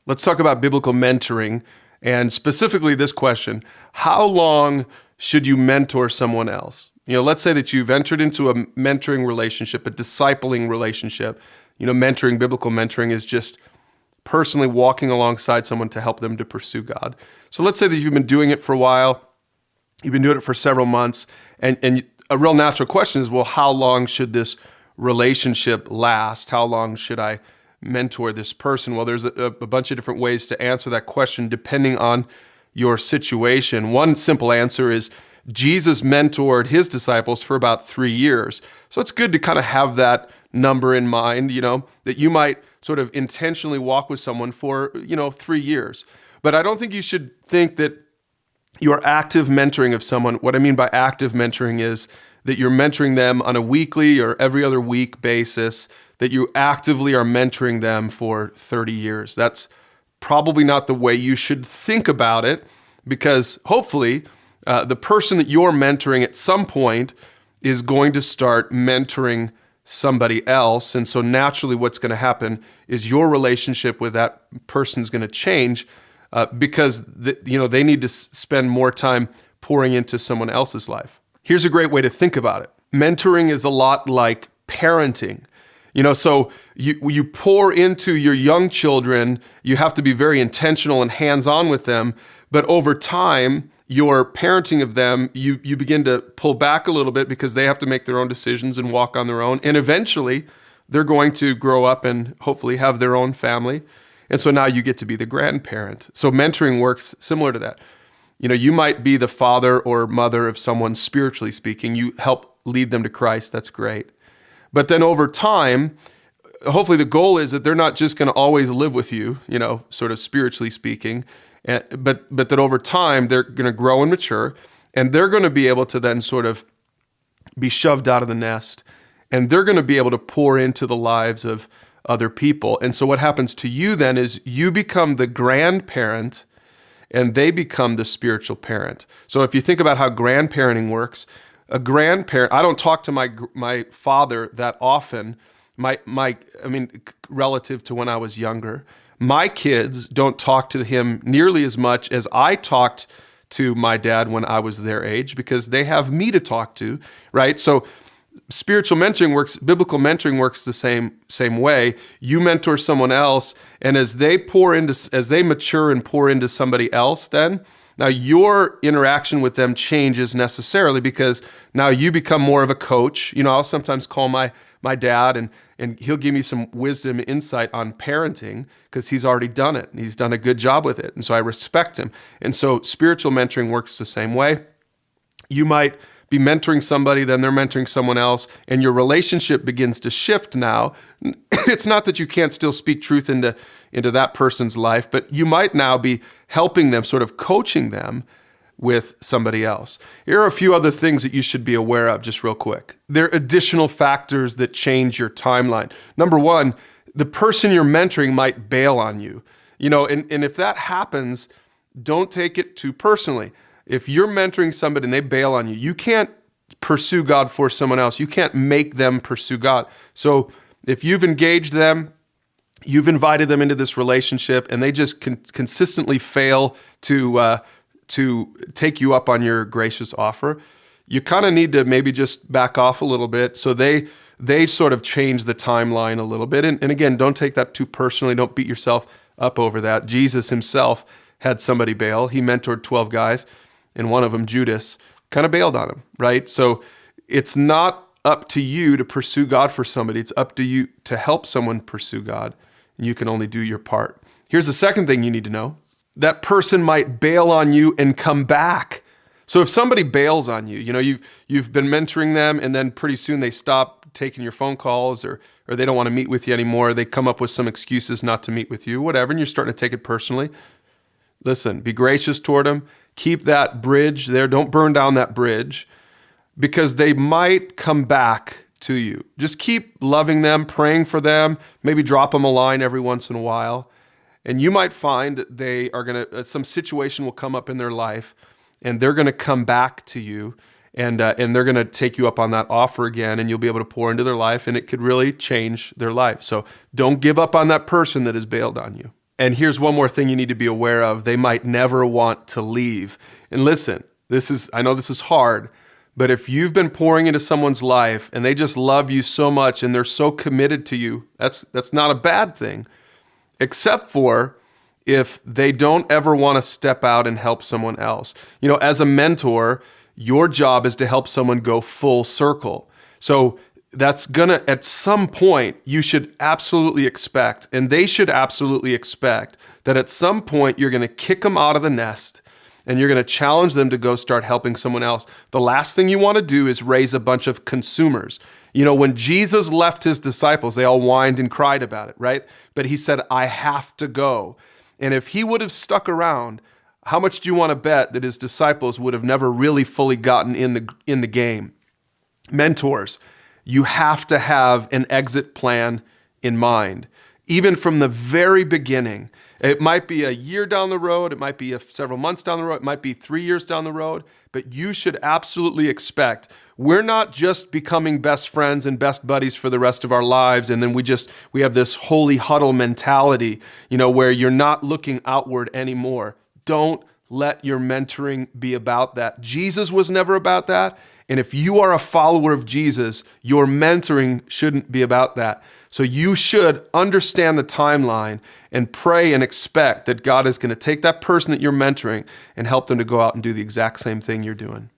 Let's talk about biblical mentoring and specifically this question: how long should you mentor someone else? Let's say that you've entered into a mentoring relationship, a discipling relationship. Mentoring, biblical mentoring is just personally walking alongside someone to help them to pursue God. So let's say that you've been doing it for a while, you've been doing it for several months, and a real natural question is, well, how long should this relationship last? How long should I mentor this person? Well, there's a bunch of different ways to answer that question depending on your situation. One simple answer is Jesus mentored his disciples for about 3 years. So it's good to kind of have that number in mind, that you might sort of intentionally walk with someone for, 3 years. But I don't think you should think that your active mentoring of someone, what I mean by active mentoring is that you're mentoring them on a weekly or every other week basis, that you actively are mentoring them for 30 years. That's probably not the way you should think about it, because hopefully the person that you're mentoring at some point is going to start mentoring somebody else. And so naturally what's going to happen is your relationship with that person's going to change because they need to spend more time pouring into someone else's life. Here's a great way to think about it. Mentoring is a lot like parenting. So you pour into your young children, you have to be very intentional and hands-on with them, but over time, your parenting of them, you begin to pull back a little bit because they have to make their own decisions and walk on their own. And eventually, they're going to grow up and hopefully have their own family. And so now you get to be the grandparent. So mentoring works similar to that. You might be the father or mother of someone, spiritually speaking. You help lead them to Christ. That's great. But then over time, hopefully the goal is that they're not just going to always live with you, sort of spiritually speaking, but that over time they're going to grow and mature, and they're going to be able to then sort of be shoved out of the nest, and they're going to be able to pour into the lives of other people. And so what happens to you then is you become the grandparent and they become the spiritual parent. So if you think about how grandparenting works, a grandparent, I don't talk to my father that often, relative to when I was younger. My kids don't talk to him nearly as much as I talked to my dad when I was their age, because they have me to talk to, right? So spiritual mentoring works, biblical mentoring works the same way. You mentor someone else, and as they mature and pour into somebody else, then now your interaction with them changes necessarily, because now you become more of a coach. I'll sometimes call my dad and he'll give me some wisdom, insight on parenting, because he's already done it and he's done a good job with it. And so I respect him. And so spiritual mentoring works the same way. You might be mentoring somebody, then they're mentoring someone else, and your relationship begins to shift now. It's not that you can't still speak truth into that person's life, but you might now be helping them, sort of coaching them with somebody else. Here are a few other things that you should be aware of just real quick. There are additional factors that change your timeline. Number one, the person you're mentoring might bail on you. And if that happens, don't take it too personally. If you're mentoring somebody and they bail on you, you can't pursue God for someone else. You can't make them pursue God. So if you've engaged them, you've invited them into this relationship, and they just consistently fail to take you up on your gracious offer, you kind of need to maybe just back off a little bit. So they sort of change the timeline a little bit. And again, don't take that too personally. Don't beat yourself up over that. Jesus himself had somebody bail. He mentored 12 guys, and one of them, Judas, kind of bailed on him, right? So it's not up to you to pursue God for somebody. It's up to you to help someone pursue God, and you can only do your part. Here's the second thing you need to know. That person might bail on you and come back. So if somebody bails on you, you've been mentoring them, and then pretty soon they stop taking your phone calls, or they don't want to meet with you anymore. They come up with some excuses not to meet with you, whatever, and you're starting to take it personally. Listen, be gracious toward them. Keep that bridge there. Don't burn down that bridge, because they might come back to you. Just keep loving them, praying for them, maybe drop them a line every once in a while. And you might find that they are some situation will come up in their life, and they're going to come back to you, and they're going to take you up on that offer again, and you'll be able to pour into their life, and it could really change their life. So don't give up on that person that has bailed on you. And here's one more thing you need to be aware of. They might never want to leave. And listen, I know this is hard, but if you've been pouring into someone's life and they just love you so much and they're so committed to you, that's not a bad thing, except for if they don't ever want to step out and help someone else. You know, as a mentor, your job is to help someone go full circle. So that's gonna, at some point, you should absolutely expect, and they should absolutely expect, that at some point you're gonna kick them out of the nest and you're gonna challenge them to go start helping someone else. The last thing you wanna do is raise a bunch of consumers. You know, when Jesus left his disciples, they all whined and cried about it, right? But he said, I have to go. And if he would have stuck around, how much do you want to bet that his disciples would have never really fully gotten in the game? Mentors, you have to have an exit plan in mind, even from the very beginning. It might be a year down the road, it might be several months down the road, it might be 3 years down the road, but you should absolutely expect we're not just becoming best friends and best buddies for the rest of our lives, and then we have this holy huddle mentality, you know, where you're not looking outward anymore. Don't let your mentoring be about that. Jesus was never about that. And if you are a follower of Jesus, your mentoring shouldn't be about that. So you should understand the timeline and pray and expect that God is going to take that person that you're mentoring and help them to go out and do the exact same thing you're doing.